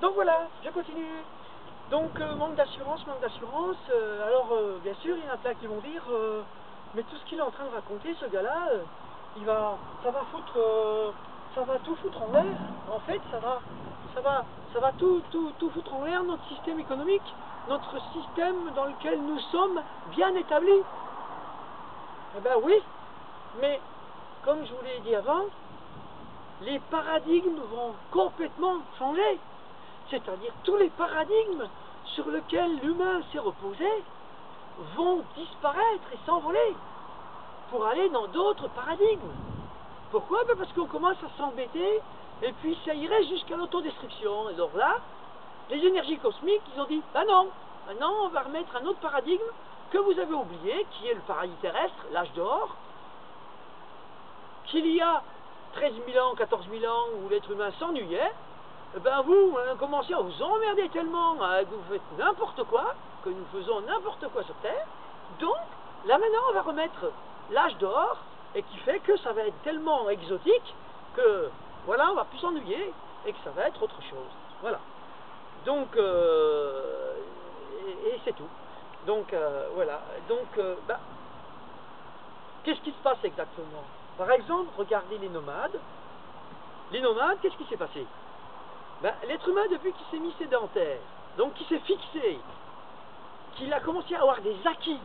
Donc voilà, je continue. Donc manque d'assurance, bien sûr, il y en a plein qui vont dire, mais tout ce qu'il est en train de raconter, ce gars-là, ça va tout foutre en l'air. En fait, ça va tout foutre en l'air, notre système économique, notre système dans lequel nous sommes bien établis. Eh ben oui, mais comme je vous l'ai dit avant, les paradigmes vont complètement changer. C'est-à-dire tous les paradigmes sur lesquels l'humain s'est reposé vont disparaître et s'envoler pour aller dans d'autres paradigmes. Pourquoi? Parce qu'on commence à s'embêter et puis ça irait jusqu'à l'autodestruction. Et donc là, les énergies cosmiques, ils ont dit, ah non, on va remettre un autre paradigme que vous avez oublié, qui est le paradis terrestre, l'âge d'or, qu'il y a 13 000 ans, 14 000 ans, où l'être humain s'ennuyait. Ben vous commencez à vous emmerder tellement que vous faites n'importe quoi, que nous faisons n'importe quoi sur Terre. Donc, là maintenant, on va remettre l'âge d'or, et qui fait que ça va être tellement exotique que, voilà, on va plus s'ennuyer, et que ça va être autre chose. Voilà. Donc, et c'est tout. Donc, voilà. Donc, qu'est-ce qui se passe exactement? Par exemple, regardez les nomades. Les nomades, qu'est-ce qui s'est passé? L'être humain, depuis qu'il s'est mis sédentaire, donc qu'il s'est fixé, qu'il a commencé à avoir des acquis,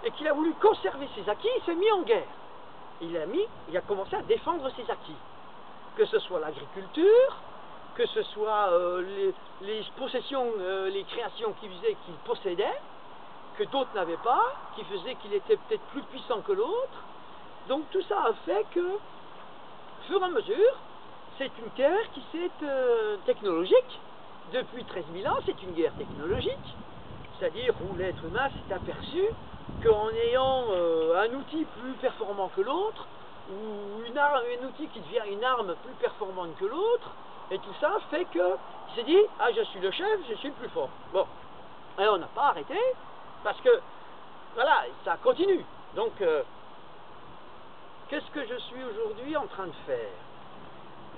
et qu'il a voulu conserver ses acquis, il s'est mis en guerre. Il a commencé à défendre ses acquis. Que ce soit l'agriculture, que ce soit les possessions, les créations qu'il faisait, qu'il possédait, que d'autres n'avaient pas, qui faisait qu'il était peut-être plus puissant que l'autre. Donc tout ça a fait que, au fur et à mesure, c'est une guerre qui s'est technologique. Depuis 13 000 ans, c'est une guerre technologique. C'est-à-dire où l'être humain s'est aperçu qu'en ayant un outil plus performant que l'autre, ou un outil qui devient une arme plus performante que l'autre, et tout ça fait qu'il s'est dit, ah, je suis le chef, je suis le plus fort. Bon, alors on n'a pas arrêté, parce que, voilà, ça continue. Donc, qu'est-ce que je suis aujourd'hui en train de faire?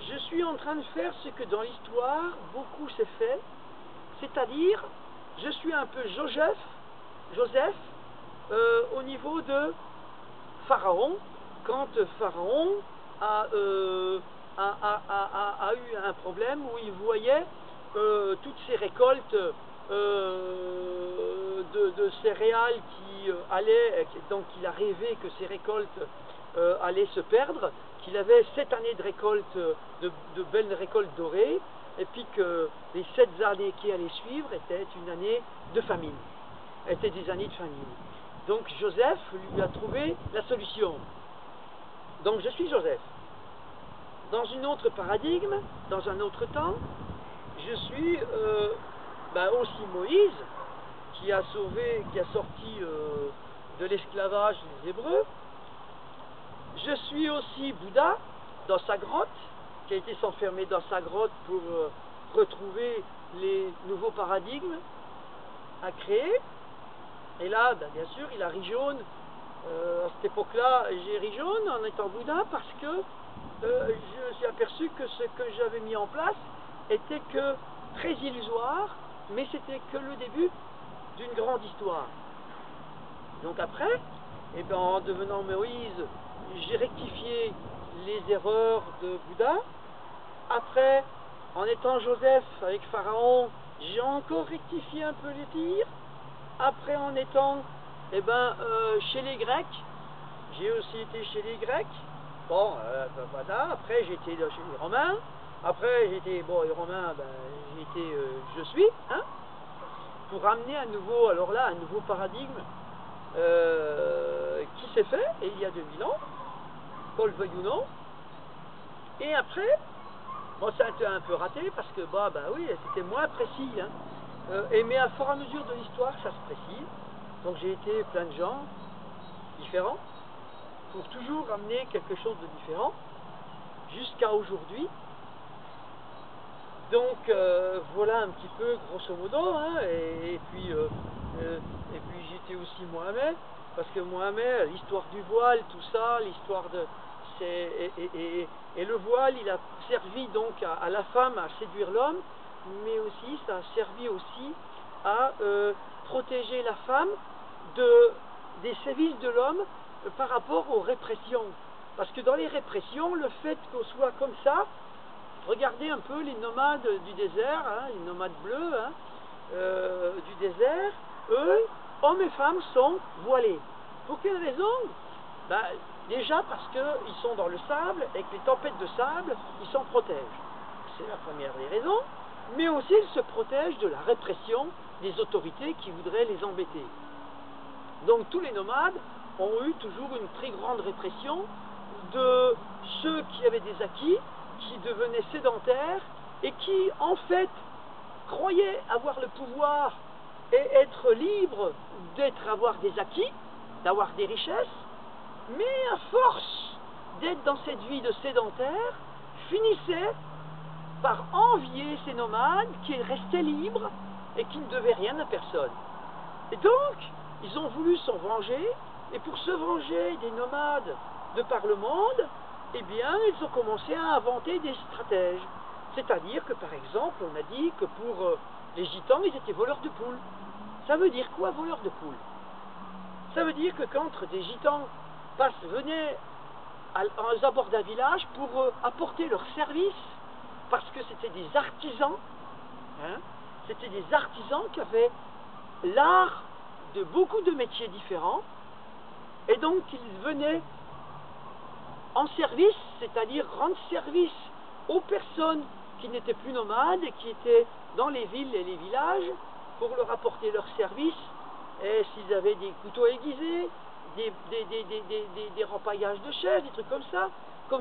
Je suis en train de faire ce que dans l'histoire, beaucoup s'est fait, c'est-à-dire, je suis un peu Joseph, au niveau de Pharaon, quand Pharaon a eu un problème où il voyait toutes ces récoltes de céréales qui allaient, donc il a rêvé que ces récoltes allaient se perdre, qu'il avait 7 années de récolte, de belles récoltes dorées, et puis que les 7 années qui allaient suivre étaient une année de famine, étaient des années de famine. Donc Joseph lui a trouvé la solution. Donc je suis Joseph. Dans un autre paradigme, dans un autre temps, je suis aussi Moïse, qui a sorti de l'esclavage les Hébreux. Je suis aussi Bouddha, dans sa grotte, qui a été s'enfermer dans sa grotte pour retrouver les nouveaux paradigmes à créer. Et là, bien sûr, il a ri jaune. À cette époque-là, j'ai ri jaune en étant Bouddha parce que je me suis aperçu que ce que j'avais mis en place était que très illusoire, mais c'était que le début d'une grande histoire. Donc après, en devenant Moïse, j'ai rectifié les erreurs de Bouddha. Après, en étant Joseph avec Pharaon, j'ai encore rectifié un peu les tirs. Après, en étant chez les Grecs, j'ai aussi été chez les Grecs. Bon, voilà. Après, j'ai été chez les Romains. Après, les Romains, je suis, hein, pour amener un nouveau paradigme qui s'est fait, et il y a 2000 ans, qu'on le veuille ou non. Et après, ça a été un peu raté, parce que, oui, c'était moins précis, hein. Mais à fur et à mesure de l'histoire, ça se précise. Donc j'ai été plein de gens différents pour toujours amener quelque chose de différent jusqu'à aujourd'hui. Donc voilà un petit peu grosso modo, hein, et puis j'étais aussi Mohamed, parce que Mohamed, l'histoire du voile, tout ça, l'histoire de Et le voile, il a servi donc à la femme à séduire l'homme, mais aussi ça a servi aussi à protéger la femme des sévices de l'homme par rapport aux répressions. Parce que dans les répressions, le fait qu'on soit comme ça, regardez un peu les nomades du désert, hein, les nomades bleus du désert, eux, hommes et femmes, sont voilés. Pour quelle raison? Ben, déjà parce qu'ils sont dans le sable et que les tempêtes de sable, ils s'en protègent. C'est la première des raisons. Mais aussi, ils se protègent de la répression des autorités qui voudraient les embêter. Donc tous les nomades ont eu toujours une très grande répression de ceux qui avaient des acquis, qui devenaient sédentaires et qui, en fait, croyaient avoir le pouvoir et être libres avoir des acquis, d'avoir des richesses, mais à force d'être dans cette vie de sédentaire, finissaient par envier ces nomades qui restaient libres et qui ne devaient rien à personne. Et donc, ils ont voulu s'en venger, et pour se venger des nomades de par le monde, eh bien, ils ont commencé à inventer des stratèges. C'est-à-dire que, par exemple, on a dit que pour les gitans, ils étaient voleurs de poules. Ça veut dire quoi, voleurs de poules? Ça veut dire que quand des gitans venaient aux abords d'un village pour apporter leurs services, parce que c'était des artisans, hein, c'était des artisans qui avaient l'art de beaucoup de métiers différents, et donc ils venaient en service, c'est-à-dire rendre service aux personnes qui n'étaient plus nomades et qui étaient dans les villes et les villages pour leur apporter leurs services, et s'ils avaient des couteaux aiguisés, des repaillages de chaises, des trucs comme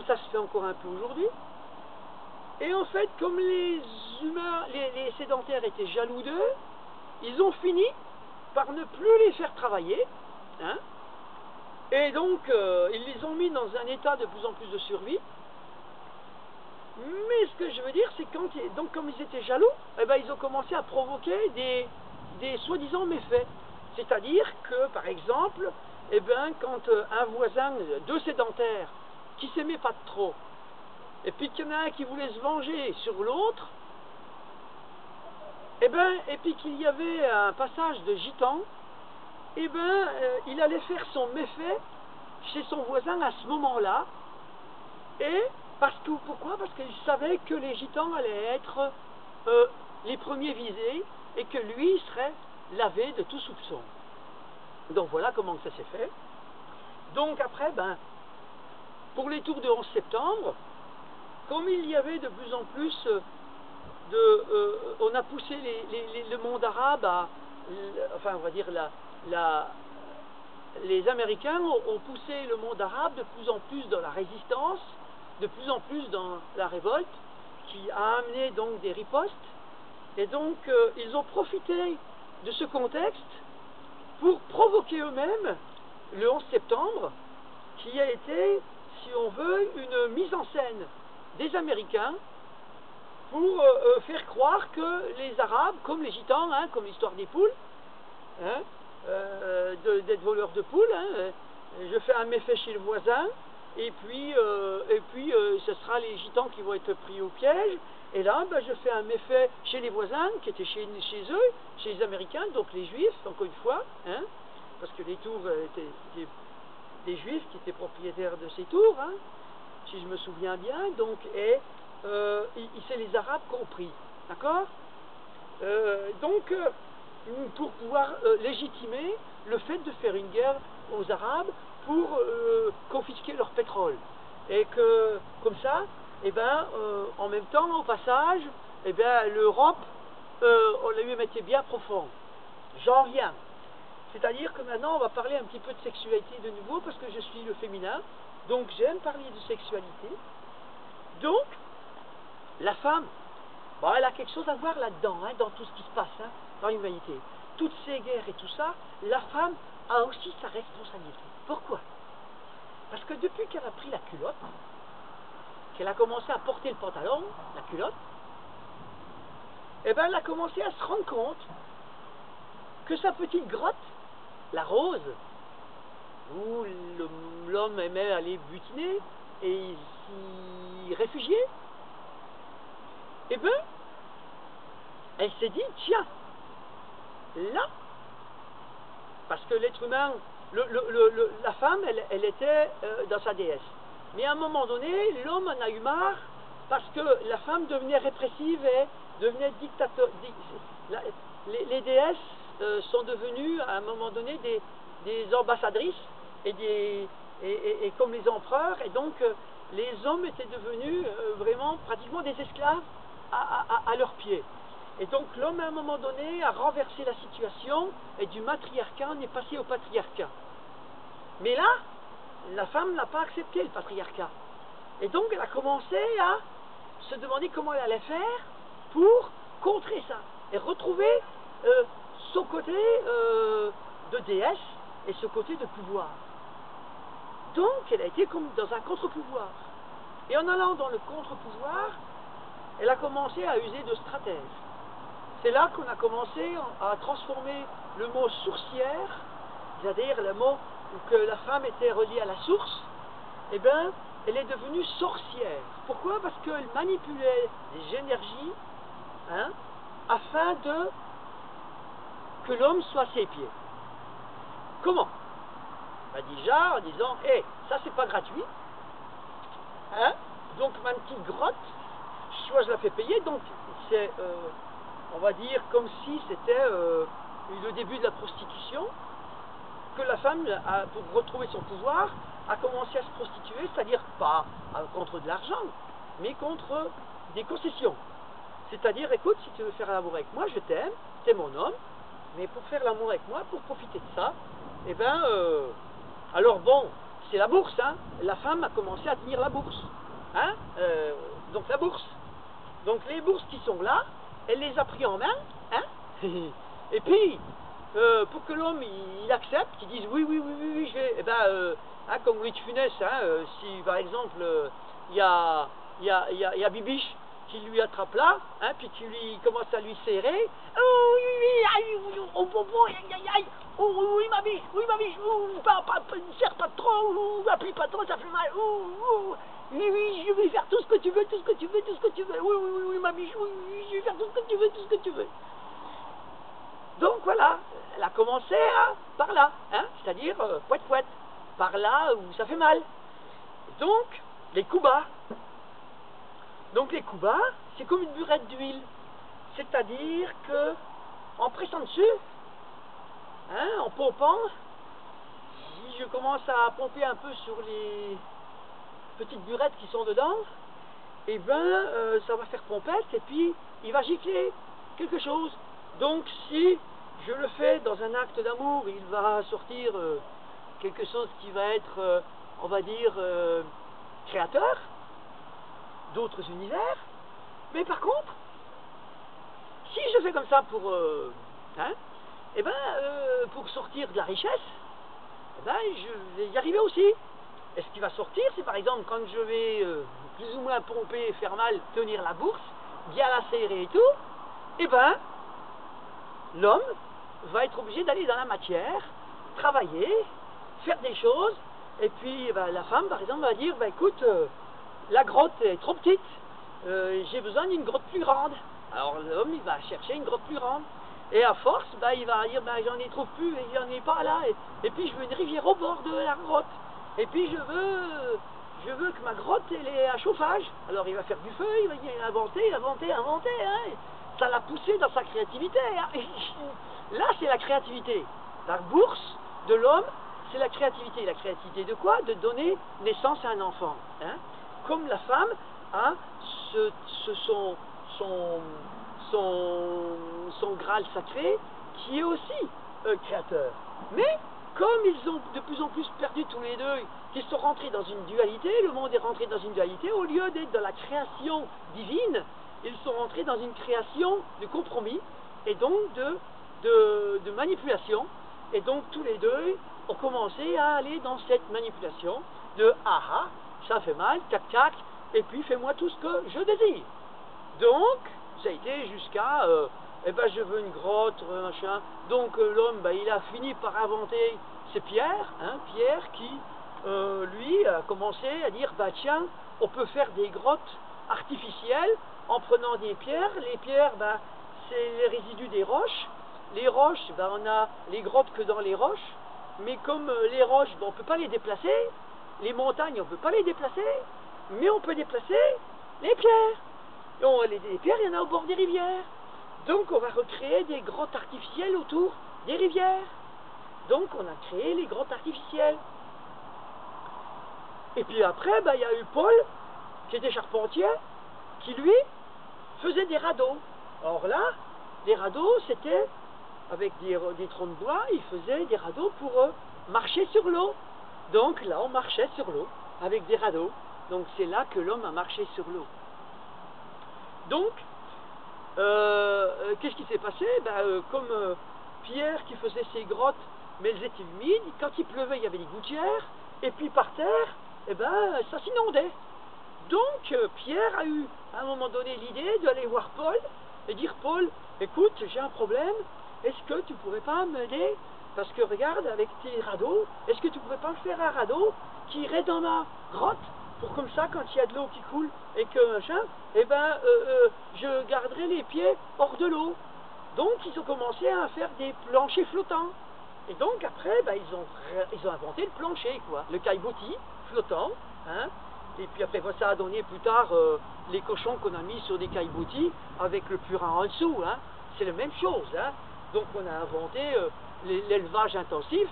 ça se fait encore un peu aujourd'hui. Et en fait, comme les humains, les sédentaires étaient jaloux d'eux, ils ont fini par ne plus les faire travailler, hein, et donc ils les ont mis dans un état de plus en plus de survie. Mais ce que je veux dire, c'est que comme ils étaient jaloux, eh ben, ils ont commencé à provoquer des soi-disant méfaits. C'est-à-dire que, par exemple, eh ben, quand un voisin, deux sédentaires, qui s'aimaient pas trop, et puis qu'il y en a un qui voulait se venger sur l'autre, eh ben, et puis qu'il y avait un passage de gitans, eh ben, il allait faire son méfait chez son voisin à ce moment-là. Et pourquoi? Parce qu'il savait que les gitans allaient être les premiers visés et que lui serait lavé de tout soupçon. Donc voilà comment ça s'est fait. Donc après, ben, pour les tours de 11 septembre, comme il y avait de plus en plus on a poussé le monde arabe enfin on va dire les Américains ont poussé le monde arabe de plus en plus dans la résistance, de plus en plus dans la révolte, qui a amené donc des ripostes, et donc ils ont profité de ce contexte pour provoquer eux-mêmes le 11 septembre, qui a été, si on veut, une mise en scène des Américains pour faire croire que les Arabes, comme les Gitans, hein, comme l'histoire des poules, hein, d'être voleurs de poules, hein, je fais un méfait chez le voisin, et puis ce sera les Gitans qui vont être pris au piège, et là ben, je fais un méfait chez les voisins qui étaient chez eux, chez les Américains, donc les Juifs, encore une fois, hein, parce que les tours étaient des Juifs qui étaient propriétaires de ces tours, hein, si je me souviens bien, donc, et c'est les Arabes compris, d'accord, donc pour pouvoir légitimer le fait de faire une guerre aux Arabes pour confisquer leur pétrole, et que comme ça, eh ben, en même temps, au passage, eh ben, l'Europe, on la lui mettait bien profond. J'en viens. C'est-à-dire que maintenant, on va parler un petit peu de sexualité de nouveau, parce que je suis le féminin, donc j'aime parler de sexualité. Donc, la femme, bon, elle a quelque chose à voir là-dedans, hein, dans tout ce qui se passe, hein, dans l'humanité. Toutes ces guerres et tout ça, la femme a aussi sa responsabilité. Pourquoi? Parce que depuis qu'elle a pris la culotte, qu'elle a commencé à porter le pantalon, la culotte, eh ben, elle a commencé à se rendre compte que sa petite grotte, la rose, où l'homme aimait aller butiner, et s'y réfugier, eh bien, elle s'est dit, tiens, là, parce que l'être humain, la femme, elle était dans sa déesse. Mais à un moment donné, l'homme en a eu marre parce que la femme devenait répressive et devenait dictateur. Les déesses sont devenues à un moment donné des ambassadrices et comme les empereurs, et donc les hommes étaient devenus vraiment pratiquement des esclaves à leurs pieds. Et donc l'homme à un moment donné a renversé la situation et du matriarcat on est passé au patriarcat. Mais là, la femme n'a pas accepté le patriarcat. Et donc elle a commencé à se demander comment elle allait faire pour contrer ça et retrouver son côté de déesse et ce côté de pouvoir. Donc elle a été comme dans un contre-pouvoir. Et en allant dans le contre-pouvoir, elle a commencé à user de stratèges. C'est là qu'on a commencé à transformer le mot sourcière, c'est-à-dire le mot où que la femme était reliée à la source, eh bien, elle est devenue sorcière. Pourquoi? Parce qu'elle manipulait les énergies, hein, afin que l'homme soit à ses pieds. Comment? Ben déjà en disant, hé, ça c'est pas gratuit, hein, donc ma petite grotte, soit je la fais payer, donc c'est, on va dire, comme si c'était le début de la prostitution, que la femme, pour retrouver son pouvoir, a commencé à se prostituer, c'est-à-dire pas contre de l'argent, mais contre des concessions. C'est-à-dire, écoute, si tu veux faire l'amour avec moi, je t'aime, t'es mon homme, mais pour faire l'amour avec moi, pour profiter de ça, eh bien, alors bon, c'est la bourse, hein. La femme a commencé à tenir la bourse, hein, donc la bourse. Donc les bourses qui sont là, elle les a pris en main, hein, et puis, pour que l'homme il accepte, qu'il dise oui, je vais, eh ben, hein, comme Louis de Funès, hein, si par exemple il y a Bibiche qui lui attrape là, hein, puis qui lui commence à lui serrer, oh oui ma biche, ne serre pas trop, appuie pas trop, ça fait mal, oui, je vais faire tout ce que tu veux, oui ma biche, oui, je vais faire tout ce que tu veux. Donc voilà, elle a commencé par là, hein, c'est-à-dire pouette, par là où ça fait mal. Donc, les coups bas. Donc les coups bas, c'est comme une burette d'huile. C'est-à-dire que, en pressant dessus, hein, en pompant, si je commence à pomper un peu sur les petites burettes qui sont dedans, et ben ça va faire pompette et puis il va gicler quelque chose. Donc si je le fais dans un acte d'amour, il va sortir quelque chose qui va être, on va dire, créateur d'autres univers. Mais par contre, si je fais comme ça pour, hein, eh ben, pour sortir de la richesse, eh ben, je vais y arriver aussi. Et ce qui va sortir, c'est par exemple quand je vais plus ou moins pomper, faire mal, tenir la bourse, bien la serrer et tout, eh ben, l'homme va être obligé d'aller dans la matière, travailler, faire des choses, et puis ben, la femme par exemple va dire, ben, écoute, la grotte est trop petite, j'ai besoin d'une grotte plus grande. Alors l'homme il va chercher une grotte plus grande, et à force ben, il va dire, ben, j'en ai trop plus, et j'en ai pas là, et puis je veux une rivière au bord de la grotte, et puis je veux que ma grotte elle ait un chauffage. Alors il va faire du feu, il va inventer, hein. Ça l'a poussé dans sa créativité, hein. Là c'est la créativité. La bourse de l'homme, c'est la créativité. La créativité de quoi? De donner naissance à un enfant, hein. Comme la femme a son Graal sacré qui est aussi créateur. Mais comme ils ont de plus en plus perdu tous les deux, qu'ils sont rentrés dans une dualité, le monde est rentré dans une dualité, au lieu d'être dans la création divine, ils sont rentrés dans une création de compromis, et donc de manipulation, et donc tous les deux ont commencé à aller dans cette manipulation de « ah, ça fait mal, tac, et puis fais-moi tout ce que je désire ». Donc, ça a été jusqu'à eh ben je veux une grotte, machin. Donc l'homme, ben, il a fini par inventer ces pierres, hein, pierres qui lui a commencé à dire, bah tiens, on peut faire des grottes artificielles en prenant des pierres. Les pierres, bah, c'est les résidus des roches. Les roches, bah, on a les grottes que dans les roches. Mais comme les roches, bah, on ne peut pas les déplacer. Les montagnes, on ne peut pas les déplacer. Mais on peut déplacer les pierres. Et les pierres, il y en a au bord des rivières. Donc on va recréer des grottes artificielles autour des rivières. Donc on a créé les grottes artificielles. Et puis après, bah, il y a eu Paul, qui était charpentier, qui lui faisait des radeaux. Alors là, les radeaux, c'était avec des troncs de bois, il faisait des radeaux pour marcher sur l'eau. Donc là, on marchait sur l'eau avec des radeaux. Donc c'est là que l'homme a marché sur l'eau. Donc, qu'est-ce qui s'est passé? Comme Pierre qui faisait ses grottes, mais elles étaient humides, quand il pleuvait, il y avait des gouttières, et puis par terre, ça s'inondait. Donc, Pierre a eu, à un moment donné, l'idée d'aller voir Paul, et dire, Paul, écoute, j'ai un problème, est-ce que tu pourrais pas m'aider? Parce que regarde, avec tes radeaux, est-ce que tu pourrais pas me faire un radeau qui irait dans ma grotte? Pour comme ça, quand il y a de l'eau qui coule et que machin, je garderai les pieds hors de l'eau. Donc ils ont commencé à faire des planchers flottants. Et donc après, ils ont inventé le plancher, quoi. Le caillebotis flottant. Hein. Et puis après, ça a donné plus tard les cochons qu'on a mis sur des caillebotis avec le purin en dessous. Hein. C'est la même chose. Hein. Donc on a inventé l'élevage intensif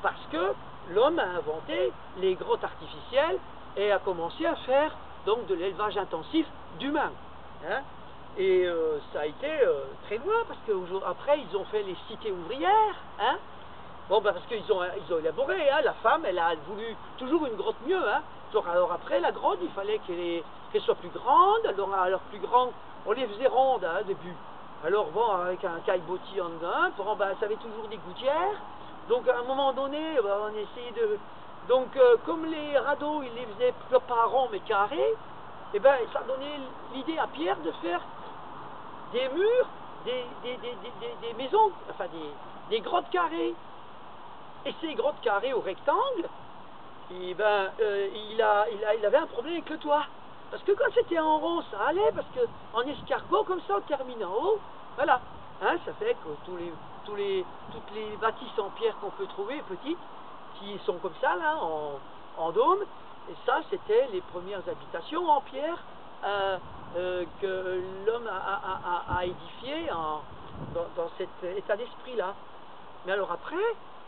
parce que l'homme a inventé les grottes artificielles et a commencé à faire donc de l'élevage intensif d'humains. Hein. Et ça a été très loin parce qu'après ils ont fait les cités ouvrières. Hein. Bon, parce qu'ils ont élaboré, hein. La femme, elle a voulu toujours une grotte mieux. Hein. Alors après, la grotte, il fallait qu'elle soit plus grande. Alors plus grande, on les faisait rondes au début. Alors bon, avec un caillebotis en dedans, ça avait toujours des gouttières. Donc à un moment donné, on essayait de... Donc comme les radeaux, ils les faisaient pas ronds mais carrés, ça donnait l'idée à Pierre de faire des murs, des maisons, enfin des grottes carrées. Et ces grottes carrées au rectangle, il avait un problème avec le toit. Parce que quand c'était en rond, ça allait, parce que en escargot, comme ça, on termine en haut. Voilà. Hein, ça fait que toutes les bâtisses en pierre qu'on peut trouver, petites, qui sont comme ça, là, en dôme, et ça, c'était les premières habitations en pierre que l'homme a édifiées dans cet état d'esprit-là. Mais alors après,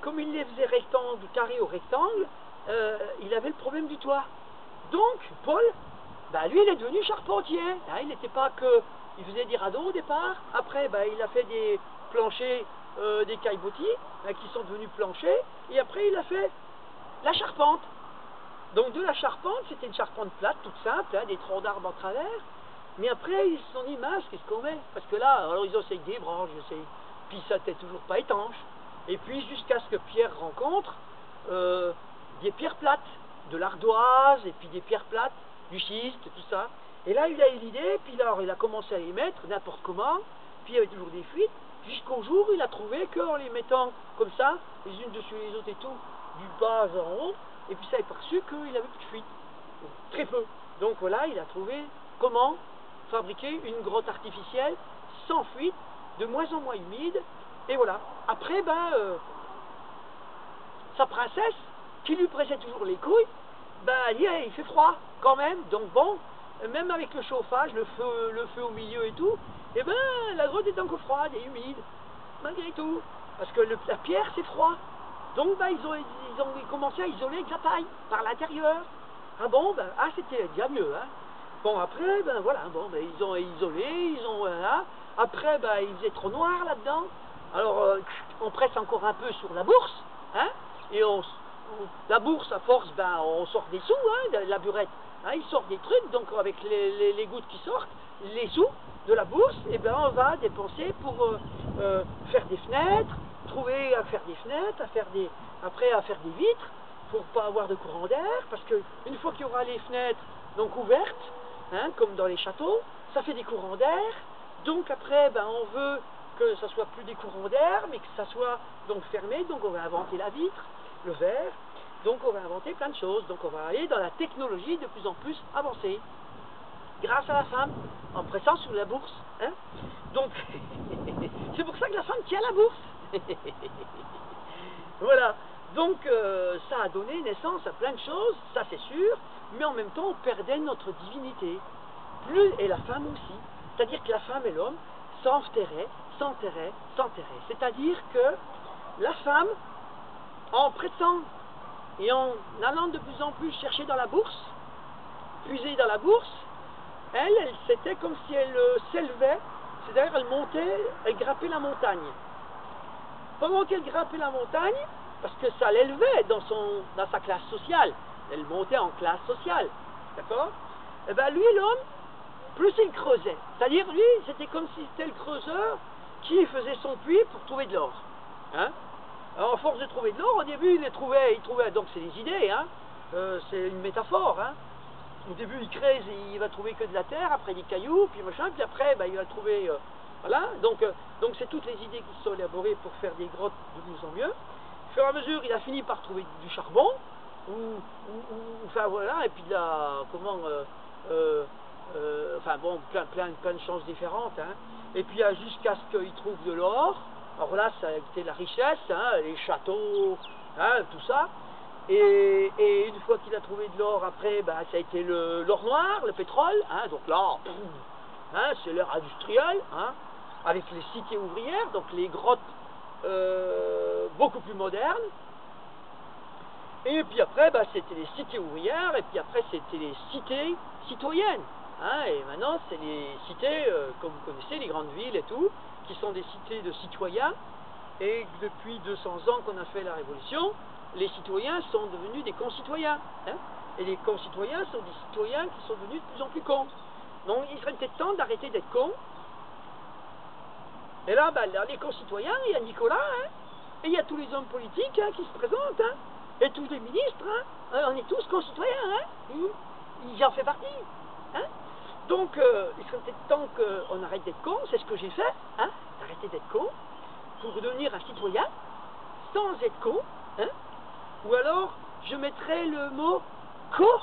comme il les faisait rectangle, carré au rectangle, il avait le problème du toit. Donc, Paul, lui, il est devenu charpentier. Hein, il n'était pas que... Il faisait des radeaux au départ. Après, il a fait des planchers, des caillebotis, qui sont devenus planchers. Et après, il a fait la charpente. Donc, de la charpente, c'était une charpente plate, toute simple, hein, des troncs d'arbres en travers. Mais après, ils se sont dit, mince, qu'est-ce qu'on met? Parce que là, alors ils ont essayé des branches, puis ça n'était toujours pas étanche. Et puis, jusqu'à ce que Pierre rencontre des pierres plates, de l'ardoise, et puis des pierres plates, du schiste, tout ça. Et là, il a eu l'idée, puis alors il a commencé à les mettre n'importe comment, puis il y avait toujours des fuites, jusqu'au jour où il a trouvé qu'en les mettant comme ça, les unes dessus les autres et tout, du bas en haut, et puis ça est perçu qu'il n'avait plus de fuite. Très peu. Donc voilà, il a trouvé comment fabriquer une grotte artificielle sans fuite, de moins en moins humide, et voilà. Après, sa princesse, qui lui pressait toujours les couilles, il fait froid quand même, donc bon, même avec le chauffage, le feu au milieu et tout, la grotte est encore froide et humide, malgré tout, parce que la pierre c'est froid. Donc ils ont commencé à isoler avec la paille, par l'intérieur. Ah bon, c'était déjà mieux, hein. Bon après, ils ont isolé, voilà. Après, il faisait trop noir là-dedans. Alors, on presse encore un peu sur la bourse, hein, et la bourse, à force, on sort des sous, hein, de la burette. Hein, il sort des trucs, donc avec les gouttes qui sortent, les sous de la bourse, on va dépenser pour faire des fenêtres, trouver à faire des fenêtres, après à faire des vitres, pour pas avoir de courant d'air, parce que une fois qu'il y aura les fenêtres donc ouvertes, hein, comme dans les châteaux, ça fait des courants d'air. Donc après, on veut que ça soit plus des courants d'air, mais que ça soit donc fermé. Donc on va inventer la vitre, le verre. Donc on va inventer plein de choses, donc on va aller dans la technologie de plus en plus avancée, grâce à la femme, en pressant sur la bourse. Hein. Donc, c'est pour ça que la femme tient la bourse. Voilà, donc ça a donné naissance à plein de choses, ça c'est sûr, mais en même temps on perdait notre divinité. Et la femme aussi, c'est-à-dire que la femme et l'homme s'enterraient. C'est-à-dire que la femme, en prêtant et en allant de plus en plus chercher dans la bourse, puiser dans la bourse, c'était comme si elle s'élevait, c'est-à-dire elle montait, elle grimpait la montagne. Pendant qu'elle grimpait la montagne, parce que ça l'élevait dans sa classe sociale, elle montait en classe sociale, d'accord? Et bien lui, l'homme, plus il creusait, c'est-à-dire lui, c'était comme si c'était le creuseur qui faisait son puits pour trouver de l'or. Hein? Alors, à force de trouver de l'or, au début il trouvait, donc c'est des idées, hein? C'est une métaphore. Hein? Au début il creuse et il va trouver que de la terre, après des cailloux, puis machin, puis après il va trouver, voilà, donc c'est toutes les idées qui sont élaborées pour faire des grottes de mieux en mieux. Au fur et à mesure il a fini par trouver du charbon, enfin voilà, et puis là, enfin bon, plein de choses différentes, hein. Et puis jusqu'à ce qu'il trouve de l'or. Alors là, ça a été la richesse, hein, les châteaux, hein, tout ça. Et une fois qu'il a trouvé de l'or, après, bah, ça a été l'or noir, le pétrole. Hein, donc là, hein, c'est l'ère industrielle, hein, avec les cités ouvrières, donc les grottes beaucoup plus modernes. Et puis après, bah, c'était les cités ouvrières, et puis après, c'était les cités citoyennes. Hein, et maintenant, c'est les cités, comme vous connaissez, les grandes villes et tout, qui sont des cités de citoyens. Et depuis 200 ans qu'on a fait la révolution, les citoyens sont devenus des concitoyens. Hein, et les concitoyens sont des citoyens qui sont devenus de plus en plus cons. Donc il serait peut-être temps d'arrêter d'être cons. Et là, bah, les concitoyens, il y a Nicolas, hein, et il y a tous les hommes politiques, hein, qui se présentent, hein, et tous les ministres, hein, on est tous concitoyens, hein, j'en fais partie. Hein. Donc il serait peut-être temps qu'on arrête d'être cons, c'est ce que j'ai fait, hein, d'arrêter d'être con, pour devenir un citoyen, sans être con, hein, ou alors je mettrai le mot co